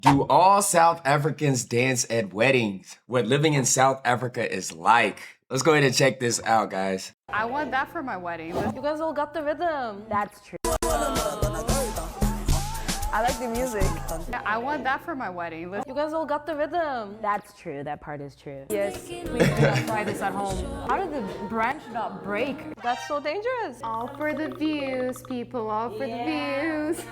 Do all South Africans dance at weddings? What living in South Africa is like? Let's go ahead and check this out, guys. I want that for my wedding. You guys all got the rhythm. That's true. I like the music. I want that for my wedding. You guys all got the rhythm. That's true. That part is true. Yes, please do not try this at home. How did the branch not break? That's so dangerous. All for the views, people. All for the views.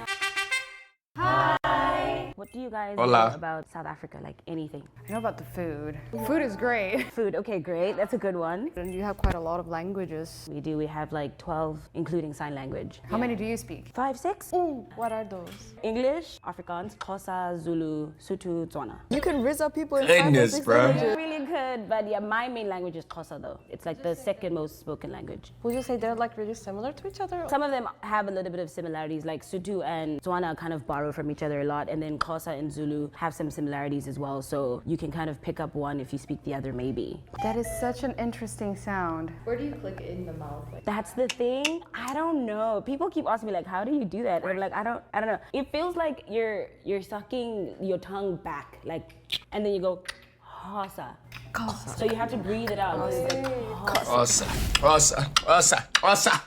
What do you guys Hola. know about South Africa? Like anything? I know about the food. Food is great. Food. Okay, great. That's a good one. And you have quite a lot of languages. We do. We have like 12, including sign language. How many do you speak? 5, 6. Ooh, what are those? English, Afrikaans, Xhosa, Zulu, Sotho, Tswana. You can riz up people in Goodness, 5 or 6 bro. languages. Really could, but yeah, my main language is Xhosa though. It's like the second most spoken language. Would you say they're like really similar to each other? Some of them have a little bit of similarities, like Sotho and Tswana kind of borrow from each other a lot, and then Xhosa and Zulu have some similarities as well, so you can kind of pick up one if you speak the other maybe. That is such an interesting sound. Where do you click in the mouth? That's the thing. I don't know. People keep asking me like, how do you do that? And I'm like, I don't know. It feels like you're sucking your tongue back, like, and then you go Xhosa. So you have to breathe it out. It's like, Osa.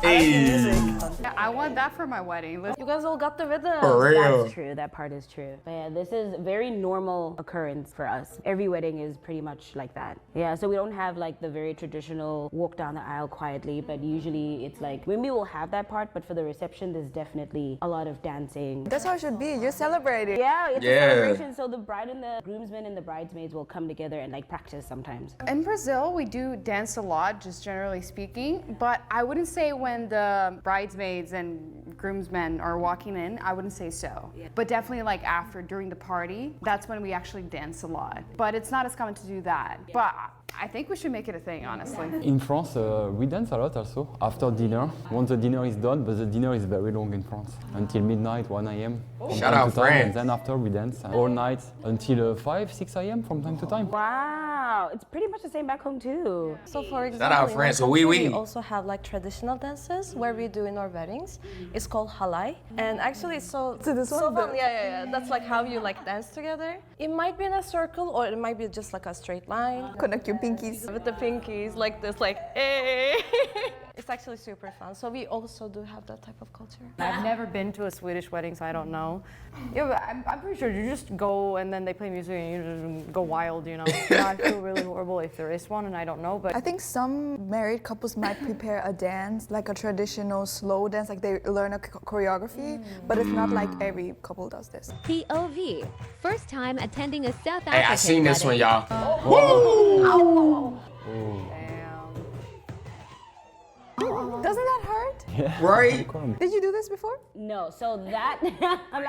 Hey. I want that for my wedding. You guys all got the rhythm. For real. That's true. That part is true. But yeah, this is a very normal occurrence for us. Every wedding is pretty much like that. Yeah, so we don't have like the very traditional walk down the aisle quietly, but usually it's like when we will have that part, but for the reception, there's definitely a lot of dancing. That's how it should be. You're celebrating. Yeah, it's Yeah. a celebration. So the bride and the groomsmen and the bridesmaids will come together and like practice sometimes. In Brazil, we do dance a lot, just generally speaking, but I wouldn't say when the bridesmaids and groomsmen are walking in, I wouldn't say so. Yeah. But definitely like after, during the party, that's when we actually dance a lot. But it's not as common to do that. Yeah. But I think we should make it a thing, honestly. In France, we dance a lot also after dinner. Once the dinner is done, but the dinner is very long in France until midnight, 1 a.m. from Shout time out to time, France. and then after we dance all night until 5, 6 a.m. from time to time. Wow, it's pretty much the same back home too. So for example, Shout out in France. our Oui, country, oui. we also have like traditional dances where we do in our weddings. It's called halai, and actually it's so fun. Yeah. That's like how you like dance together. It might be in a circle or it might be just like a straight line. Connect your pinkies. With the pinkies like this, like hey. It's actually super fun. So we also do have that type of culture. I've never been to a Swedish wedding, so I don't know. Yeah, but I'm pretty sure you just go and then they play music and you just go wild, you know. I feel really horrible if there is one and I don't know, but I think some married couples might prepare a dance, like a traditional slow dance, like they learn a choreography, but it's not like every couple does this. POV. First time attending a South African Hey, I seen this one, wedding. y'all. Doesn't that hurt? Right? Did you do this before? No, so that,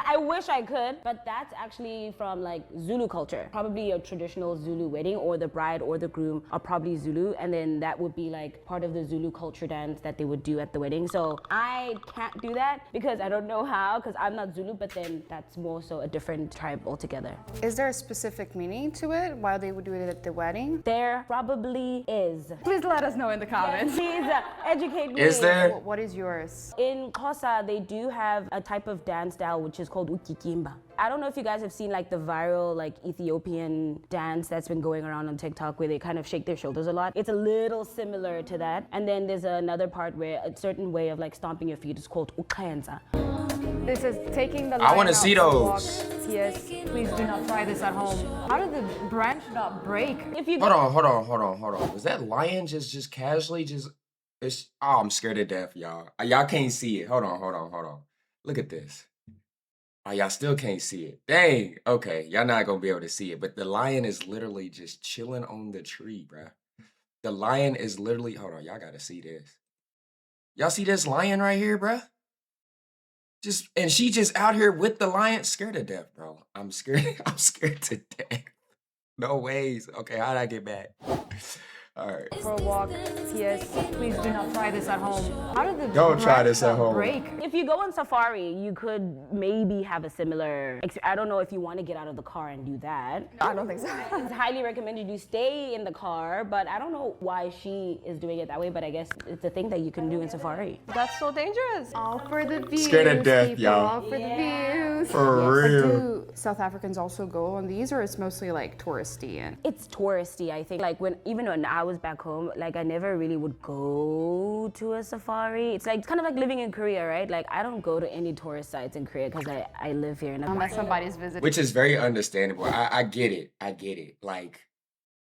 I wish I could, but that's actually from like Zulu culture. Probably a traditional Zulu wedding, or the bride or the groom are probably Zulu, and then that would be like part of the Zulu culture dance that they would do at the wedding. So I can't do that because I don't know how, because I'm not Zulu, but then that's more so a different tribe altogether. is there a specific meaning to it why they would do it at the wedding? There probably is. Please let us know in the comments. Please educate me. Is there? What is yours? In Xhosa, they do have a type of dance style which is called ukikimba. I don't know if you guys have seen like the viral like Ethiopian dance that's been going around on TikTok where they kind of shake their shoulders a lot. It's a little similar to that. And then there's another part where a certain way of like stomping your feet is called ukhenza. This is taking the I want to lion see out for a those. walk. Yes, please do not try this at home. How did the branch not break? If you Hold on. Was that lion just casually just? I'm scared to death, y'all. Y'all can't see it. Hold on. Look at this. Oh, y'all still can't see it. Dang. Okay, y'all not gonna be able to see it, but the lion is literally just chilling on the tree, bruh. The lion is literally. Hold on, y'all gotta see this. Y'all see this lion right here, bruh? And she just out here with the lion, scared to death, bro. I'm scared. I'm scared to death. No ways. Okay, how'd I get back? All right. For a walk, P.S. Please do not try this at home. How did the Don't try breath this at home. break? If you go on safari, you could maybe have a similar. I don't know if you want to get out of the car and do that. I don't think so. It's highly recommended you stay in the car, but I don't know why she is doing it that way. But I guess it's a thing that you can do in safari. That's so dangerous. All for the views. Scared to death, people, y'all. All for the views. For real. Do South Africans also go on these, or it's mostly like touristy? And It's touristy, I think. Like even when I was back home, like I never really would go to a safari. It's kind of like living in Korea, right? Like I don't go to any tourist sites in Korea because I live here. And unless somebody's visiting. Which is very understandable. I get it. I get it. Like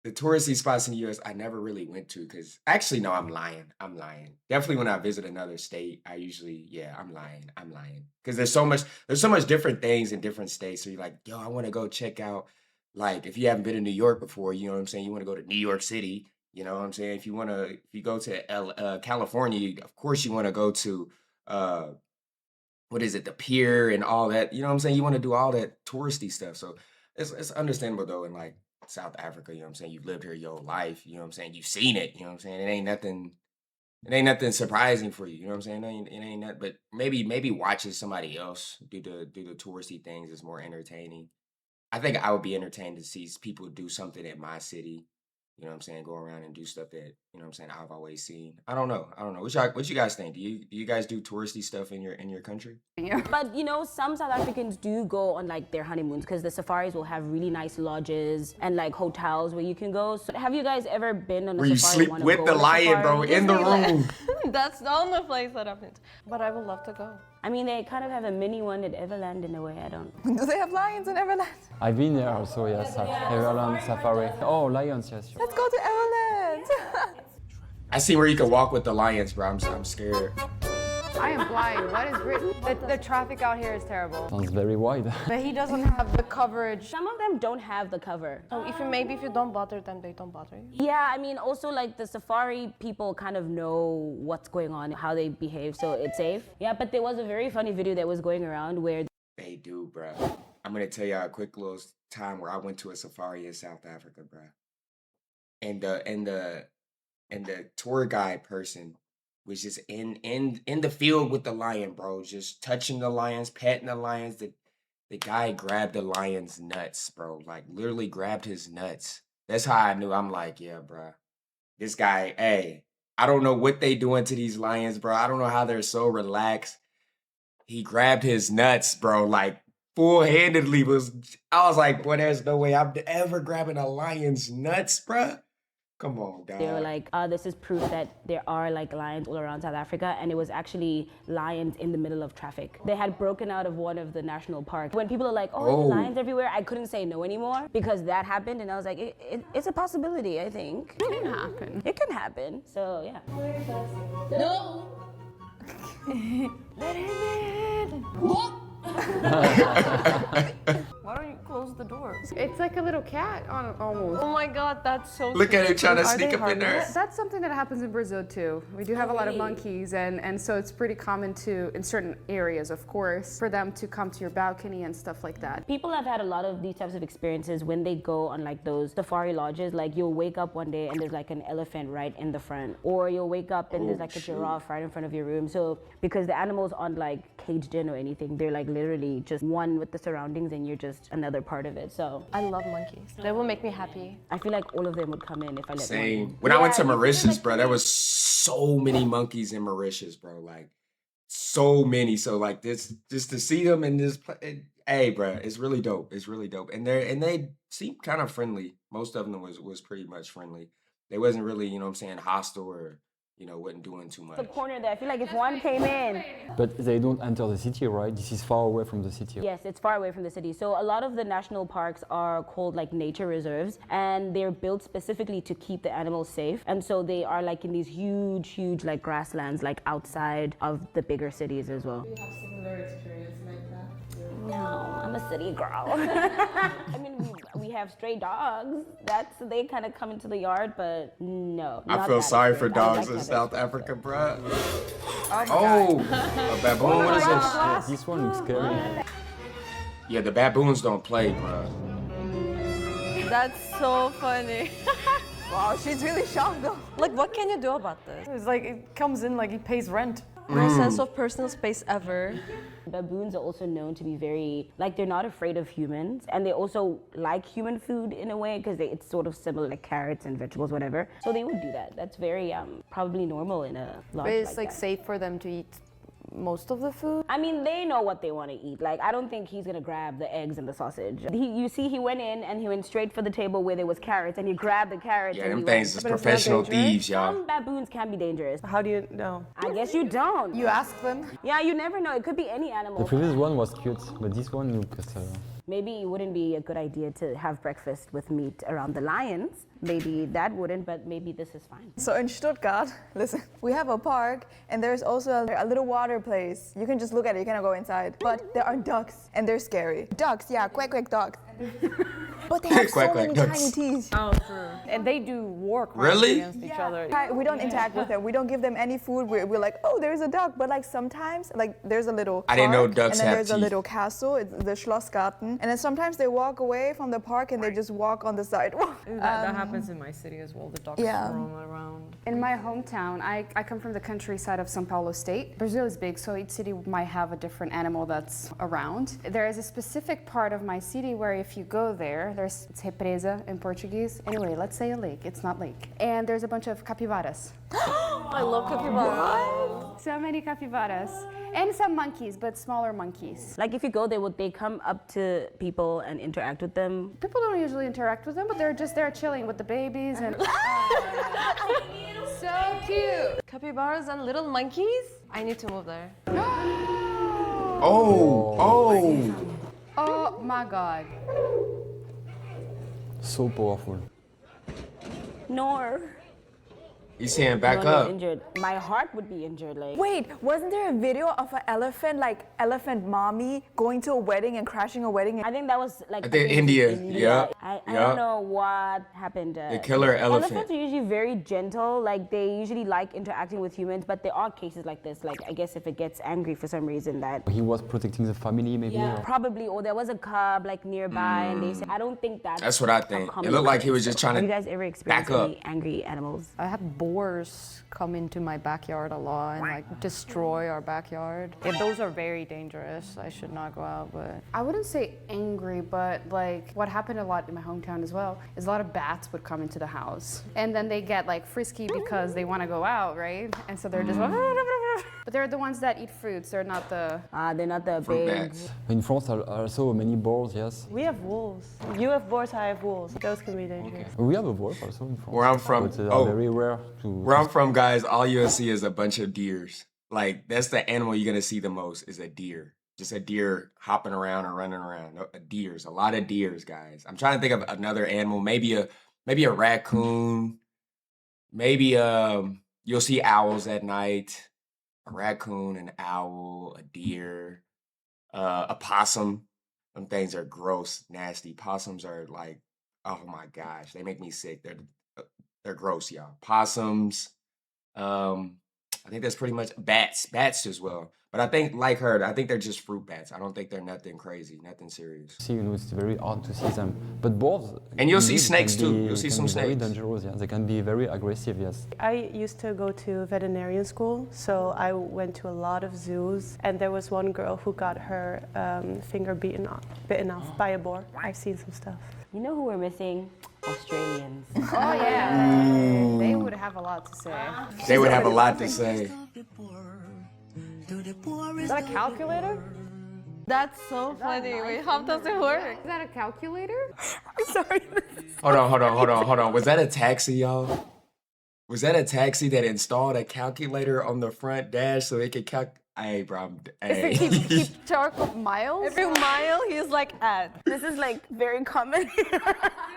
the touristy spots in the US, I never really went to because actually, no, I'm lying. I'm lying. Definitely when I visit another state, I usually, yeah, I'm lying. I'm lying. Because there's so much different things in different states. So you're like, yo, I want to go check out, like, if you haven't been to New York before, you know what I'm saying? You want to go to New York City, you know what I'm saying? If you go to California, of course you want to go to what is it, the pier and all that, you know what I'm saying? You want to do all that touristy stuff. So it's understandable though, in like South Africa, you know what I'm saying? You've lived here your whole life, you know what I'm saying? You've seen it, you know what I'm saying? It ain't nothing surprising for you, you know what I'm saying? It ain't nothing, but maybe watching somebody else do the touristy things is more entertaining. I think I would be entertained to see people do something in my city. You know what I'm saying? Go around and do stuff that, you know what I'm saying, I've always seen. I don't know. What you guys think? Do you guys do touristy stuff in your country? But some South Africans do go on like their honeymoons because the safaris will have really nice lodges and like hotels where you can go. So have you guys ever been on a Where you safari? sleep with the lion, bro, in the room. That's the only place that I've been to. But I would love to go. I mean, they kind of have a mini one at Everland in a way. I don't. Do they have lions in Everland? I've been there also, yes. Everland Safari. Oh, lions, yes. Sure. Let's go to Everland. I see where you can walk with the lions, bro. I'm scared. I am blind. What is written? The traffic out here is terrible. Sounds very wide. But he doesn't have the coverage. Some of them don't have the cover. So if you don't bother them, they don't bother you. Yeah, I mean, also like the safari people kind of know what's going on, how they behave, so it's safe. Yeah, but there was a very funny video that was going around where They do, bro. I'm gonna tell y'all a quick little time where I went to a safari in South Africa, bro. And the tour guide person was just in the field with the lion, bro, just touching the lions, petting the lions. The guy grabbed the lion's nuts, bro, like literally grabbed his nuts. That's how I knew. I'm like, yeah, bro. This guy, hey, I don't know what they doing to these lions, bro. I don't know how they're so relaxed. He grabbed his nuts, bro, like full-handedly. I was like, boy, there's no way I'm ever grabbing a lion's nuts, bro. Come on, dog. they were like, this is proof that there are like lions all around South Africa, and it was actually lions in the middle of traffic. They had broken out of one of the national parks. When people are like, oh, Oh. lions everywhere, I couldn't say no anymore because that happened, and I was like, it's a possibility, I think. It can happen. It can happen, so yeah. No! Let him in! Why don't you close the door? It's like a little cat almost. Oh my god, that's so Look at him trying to Are sneak they up in there. harmless? That's something that happens in Brazil too. We do have a lot of monkeys, and so it's pretty common to, in certain areas, of course, for them to come to your balcony and stuff like that. People have had a lot of these types of experiences when they go on like those safari lodges. Like you'll wake up one day and there's like an elephant right in the front, or you'll wake up and there's like a giraffe right in front of your room. So because the animals aren't like caged in or anything, they're like literally just one with the surroundings, and you're just another part of it. So I love monkeys. They will make me happy. I feel like all of them would come in if I let Same. one. When I went to Yeah, you Mauritius, feel like bro, there was so many monkeys in Mauritius, bro. Like so many. So like this, just to see them in this, hey, bro, it's really dope. It's really dope. And they seem kind of friendly. Most of them was pretty much friendly. They wasn't really, you know what I'm saying, hostile or, you know, wasn't doing too much. the corner there. I feel like if one came in. But they don't enter the city, right? This is far away from the city. Yes, it's far away from the city. So a lot of the national parks are called like nature reserves, and they're built specifically to keep the animals safe. And so they are like in these huge like grasslands, like outside of the bigger cities as well. You have similar experience like that? No, I'm a city girl. I mean, we have stray dogs. They kind of come into the yard, but no. I not feel that sorry for experience. I would dogs like in to have South that Africa, bro. Oh, A baboon, what is this? Yeah, this one looks scary. Yeah, the baboons don't play, bro. That's so funny. Wow, she's really shocked though. Like, what can you do about this? It's like it comes in like he pays rent. No sense of personal space ever. Baboons are also known to be very, like, they're not afraid of humans, and they also like human food in a way because it's sort of similar, like carrots and vegetables, whatever. So they would do that. That's very probably normal in a lodge. But it's like that. safe for them to eat most of the food. I mean, they know what they want to eat. Like, I don't think he's gonna grab the eggs and the sausage. You see, he went in and he went straight for the table where there was carrots, and he grabbed the carrots. Yeah, and them he things went. is professional thieves, y'all. Some baboons can be dangerous. How do you know? I guess you don't. You ask them. Yeah, you never know. It could be any The animal. previous one was cute, but this one look. Maybe it wouldn't be a good idea to have breakfast with meat around the lions. Maybe that wouldn't, but maybe this is fine. So in Stuttgart, listen, we have a park and there's also a little water place. You can just look at it, you cannot go inside. But there are ducks and they're scary. Ducks, yeah, quack quack ducks. But they have Quack, so quack many ducks. tiny teeth. Oh, true. And they do war crimes Really? against each other. We don't interact with them. We don't give them any food. We're like, oh, there's a duck. But like sometimes, like there's a little I didn't know park, ducks and then have there's a teeth. little castle. It's the Schlossgarten. And then sometimes they walk away from the park and they just walk on the sidewalk. That happens in my city as well. The dogs yeah. roam around. In my hometown, I come from the countryside of São Paulo state. Brazil is big, so each city might have a different animal that's around. There is a specific part of my city where if you go there, it's represa in Portuguese. Anyway, let's say a lake. It's not lake. And there's a bunch of capivaras. I love capybaras. So many capivaras. And some monkeys, but smaller monkeys. Like, if you go there, would they come up to people and interact with them? People don't usually interact with them, but they're just there chilling with the babies and so cute. Capybaras and little monkeys? I need to move there. Oh. Oh my god. So powerful. Nor. He's saying back One was up. injured. My heart would be injured. Like, Wait, wasn't there a video of an elephant, like elephant mommy, going to a wedding and crashing a wedding? I think that was like I think India. Yeah. I Yeah. don't know what happened. The killer elephant. Elephants are usually very gentle. Like, they usually like interacting with humans, but there are cases like this. Like, I guess if it gets angry for some reason, that He was protecting the family, maybe. Or... probably, or there was a cub like nearby, and they said, I don't think That's what I think. common It looked like he was just trying Have you to guys ever experienced back up. any angry animals? I had boars come into my backyard a lot and like destroy our backyard. Yeah, those are very dangerous. I should not go out, but I wouldn't say angry, but like what happened a lot in my hometown as well is a lot of bats would come into the house. And then they get like frisky because they want to go out, right? And so they're just but they're the ones that eat fruits. They're not the They're not the Fruit big. bats. In France, also many boars, yes. We have wolves. You have boars, I have wolves. Those can be dangerous. We have a wolf also in France. Where I'm from. But they are very rare to. Where I'm from, guys, all you'll see is a bunch of deers. Like, that's the animal you're gonna see the most is a deer. Just a deer hopping around or running around. Deers, a lot of deers, guys. I'm trying to think of another animal. Maybe a raccoon. Maybe you'll see owls at night. A raccoon, an owl, a deer, a possum. Them things are gross, nasty. Possums are like, oh my gosh, they make me sick. They're gross, y'all. Possums. I think that's pretty much bats as well. But I think, like her, I think they're just fruit bats. I don't think they're nothing crazy, nothing serious. See, it's very hard to see them. But boars. And you'll see indeed, snakes can too. be- You'll see can some be Very snakes. dangerous. Yeah, they can be very aggressive. Yes. I used to go to veterinarian school, so I went to a lot of zoos, and there was one girl who got her finger bitten off by a boar. I've seen some stuff. You know who we're missing? Australians. Oh yeah. They would have a lot to say. They would have a lot to say. is that a calculator? That's so funny. Wait, how does it work? Is that a calculator? Hold on. Was that a taxi, y'all? Was that a taxi that installed a calculator on the front dash so it could calculate? Hey, bro. Hey. Keep track of miles? Every mile, he's like at. This is like very common.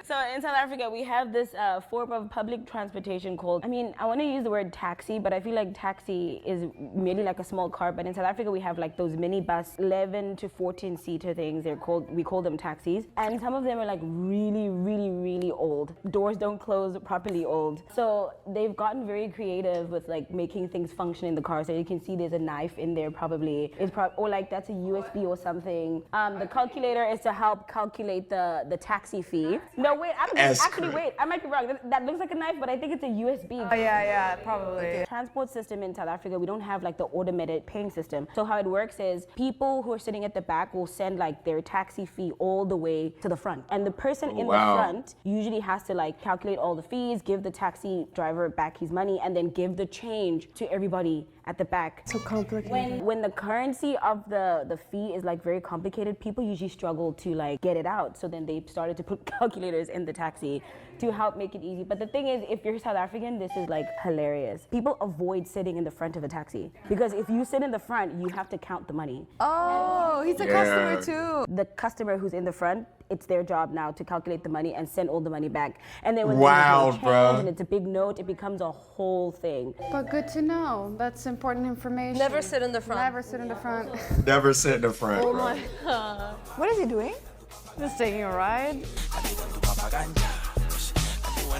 So in South Africa, we have this form of public transportation called, I want to use the word taxi, but I feel like taxi is merely like a small car. But in South Africa, we have like those minibus 11 to 14 seater things. We call them taxis. And some of them are like really, really, really old. Doors don't close properly old. So they've gotten very creative with like making things function in the car. So you can see there's a knife in there probably. Or like that's a USB or something. The calculator is to help calculate the taxi fee. No, wait, wait, I might be wrong. That looks like a knife, but I think it's a USB. Oh, yeah, probably. Transport system in South Africa, we don't have like the automated paying system. So how it works is people who are sitting at the back will send like their taxi fee all the way to the front. And the person in the front usually has to like calculate all the fees, give the taxi driver back his money, and then give the change to everybody at the back. So complicated. When the currency of the fee is like very complicated, people usually struggle to like get it out. So then they started to put calculators in the taxi to help make it easy. But the thing is, if you're South African, this is like hilarious. People avoid sitting in the front of a taxi because if you sit in the front, you have to count the money. Oh, he's a customer too. The customer who's in the front, it's their job now to calculate the money and send all the money back. And then when there's no change and it's a big note, it becomes a whole thing. But good to know. That's important information. Never sit in the front. Never sit in the front. Never sit in the front. Oh bro. my god. What is he doing? Just taking a ride.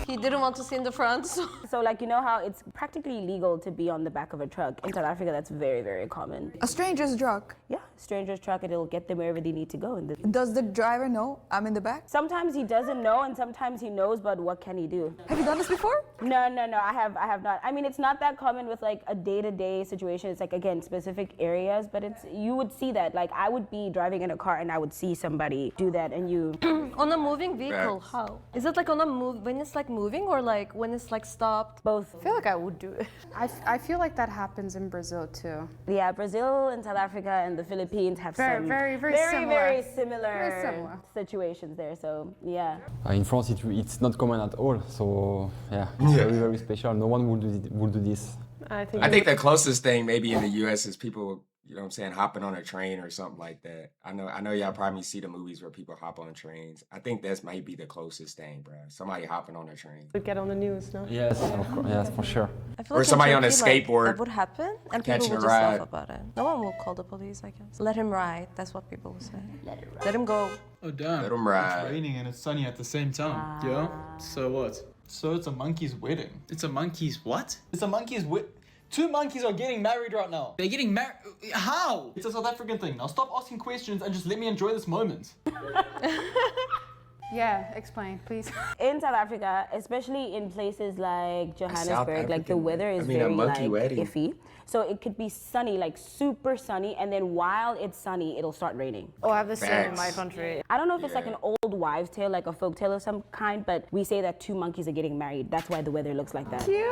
He didn't want to sit in the front, so. So like, you know how it's practically illegal to be on the back of a truck? In South Africa, that's very, very common. A stranger's truck. Yeah, stranger's truck, and it'll get them wherever they need to go. Does the driver know I'm in the back? Sometimes he doesn't know, and sometimes he knows, but what can he do? Have you done this before? No, I have not. I mean, it's not that common with like a day-to-day situation. It's like, again, specific areas, but you would see that. Like, I would be driving in a car and I would see somebody do that, and you... On a moving vehicle, how? Is it like on a move, when it's like moving or like when it's like stopped? Both. I feel like I would do it. I feel like that happens in Brazil too. Yeah, Brazil and South Africa and the Philippines have some very similar situations there. So yeah. In France, it's not common at all. So yeah, it's very, very special. No one would do this. I think the closest thing maybe in the U.S. is people, you know what I'm saying, hopping on a train or something like that. I know y'all probably see the movies where people hop on trains. I think that's might be the closest thing, bro. Somebody hopping on a train. Would get on the news, no? Yes, of course, yes, for sure. I feel Or like in somebody on a Turkey, skateboard Like, that would happen, and people catching would a just ride. laugh about it. No one will call the police, I guess. Let him ride. That's what people will say. Let him go. Oh damn. Let 'em ride. It's raining and it's sunny at the same time. Yeah. So what? So it's a monkey's wedding. It's a monkey's what? It's a monkey's wedding. Two monkeys are getting married right now. They're getting married? How? It's a South African thing. Now stop asking questions and just let me enjoy this moment. Yeah, explain, please. In South Africa, especially in places like Johannesburg, like the African weather is a very monkey like wedding. iffy. So it could be sunny, like super sunny, and then while it's sunny, it'll start raining. Oh, I have the same in my Facts. country. I don't know if it's like an old wives' tale, like a folk tale of some kind, but we say that two monkeys are getting married. That's why the weather looks like that. Cute.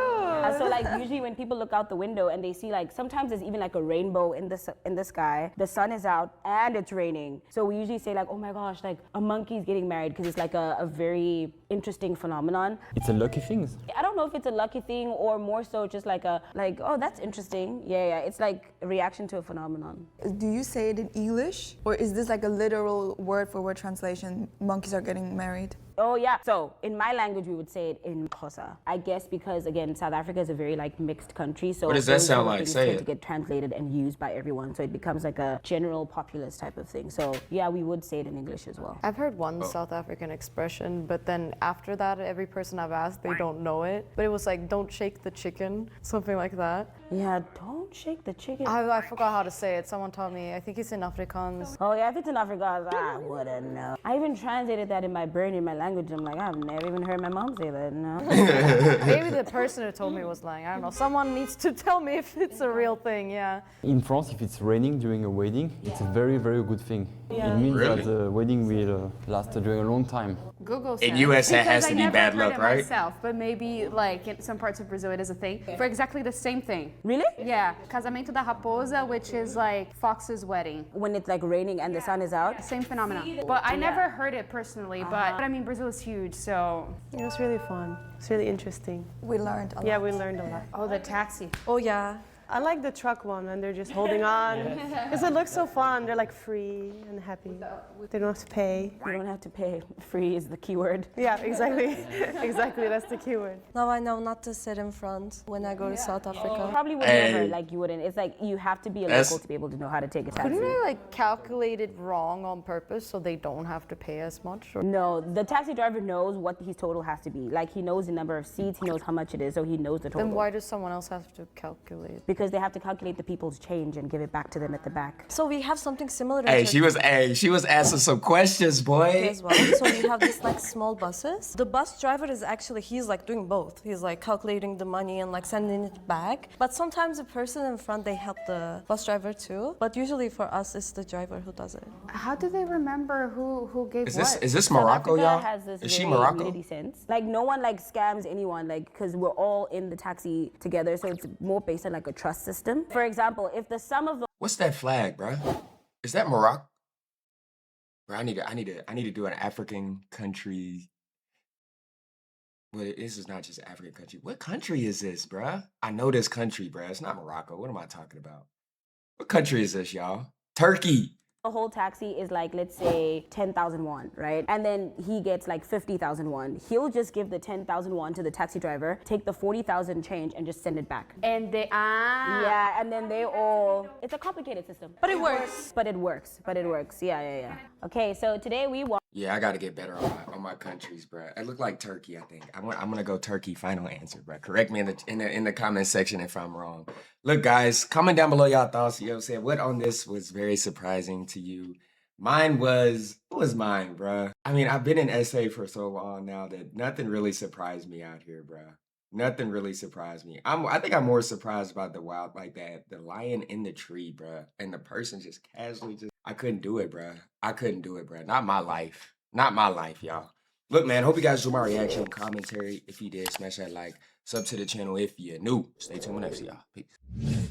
So like usually when people look out the window and they see like sometimes there's even like a rainbow in the sky. The sun is out and it's raining. So we usually say like, oh my gosh, like a monkey's getting married because it's like a very interesting phenomenon. It's a lucky thing. I don't know if it's a lucky thing or more so just like oh that's interesting. Yeah. It's like a reaction to a phenomenon. Do you say it in English? Or is this like a literal word for word translation? Monkeys are getting married? Oh yeah. So in my language we would say it in Xhosa. I guess because again South Africa is a very like mixed country. So What does that those sound sort of like? things Say tend it. to get translated and used by everyone. So it becomes like a general populist type of thing. So yeah, we would say it in English as well. I've heard one South African expression, but then after that, every person I've asked, they don't know it. But it was like, don't shake the chicken, something like that. Yeah, don't shake the chicken. I forgot how to say it. Someone taught me. I think it's in Afrikaans. Oh yeah, if it's in Afrikaans, I wouldn't know. I even translated that in my brain in my language. I'm like, I've never even heard my mom say that. No. Maybe the person who told me was lying. I don't know. Someone needs to tell me if it's a real thing. Yeah. In France, if it's raining during a wedding, it's a very, very good thing. Yeah. It means Really? that the wedding will last during a long time. Google says. In US, it has Because to be I never bad heard luck, it right? myself, but maybe like in some parts of Brazil it is a thing for exactly the same thing. Really? Yeah, Casamento da Raposa, which is like Fox's wedding. When it's like raining and the sun is out. Same phenomenon. But I never heard it personally, but I mean Brazil is huge, so. It was really fun. It's really interesting. We learned a lot. Yeah, we learned a lot. Oh, the taxi. Oh yeah. I like the truck one when they're just holding on. Because it looks so fun. They're like free and happy. They don't have to pay. You don't have to pay. Free is the key word. Yeah, exactly. Exactly, that's the keyword. Now I know not to sit in front when I go to South Africa. Probably would Hey. never, like you wouldn't. It's like you have to be a That's- local to be able to know how to take a taxi. Couldn't they like calculate it wrong on purpose so they don't have to pay as much? Or? No, the taxi driver knows what his total has to be. Like he knows the number of seats, he knows how much it is, so he knows the total. Then why does someone else have to calculate? Because because they have to calculate the people's change and give it back to them at the back. So we have something similar in Hey, Turkey she was asking some questions, boy. as well. So we have these like small buses. The bus driver is actually, he's like doing both. He's like calculating the money and like sending it back. But sometimes the person in front, they help the bus driver too. But usually for us, it's the driver who does it. How do they remember who gave what? Is this South Morocco, Africa y'all? has this Is she very Morocco? unity sense. Like no one like scams anyone, like because we're all in the taxi together, so it's more based on like a trust system. For example, if the sum of the What's that flag, bruh? Is that Morocco? Bro, I need to do an African country. Well, this is not just African country. What country is this, bruh? I know this country, bruh. It's not Morocco. What am I talking about? What country is this, y'all? Turkey. whole taxi is like, let's say 10,000 won, right? And then he gets like 50,000 won. He'll just give the 10,000 won to the taxi driver, take the 40,000 change and just send it back. And they Yeah, and then they all, it's a complicated system. But it works. But it works. Yeah. Okay, so today we want. Yeah, I got to get better on my countries, bro. I look like Turkey, I think. I'm gonna go Turkey. Final answer, bro. Correct me in the comment section if I'm wrong. Look, guys, comment down below y'all thoughts. You know what I'm saying? What on this was very surprising to you? Mine was, what was mine, bro? I mean, I've been in SA for so long now that nothing really surprised me out here, bro. Nothing really surprised me. I think I'm more surprised about the wild, like that, the lion in the tree, bro, and the person just casually just. I couldn't do it, bro. I couldn't do it, bro. Not my life. Not my life, y'all. Look, man, hope you guys enjoyed my reaction commentary. If you did, smash that like, sub to the channel if you're new. Stay tuned for next, y'all. Peace.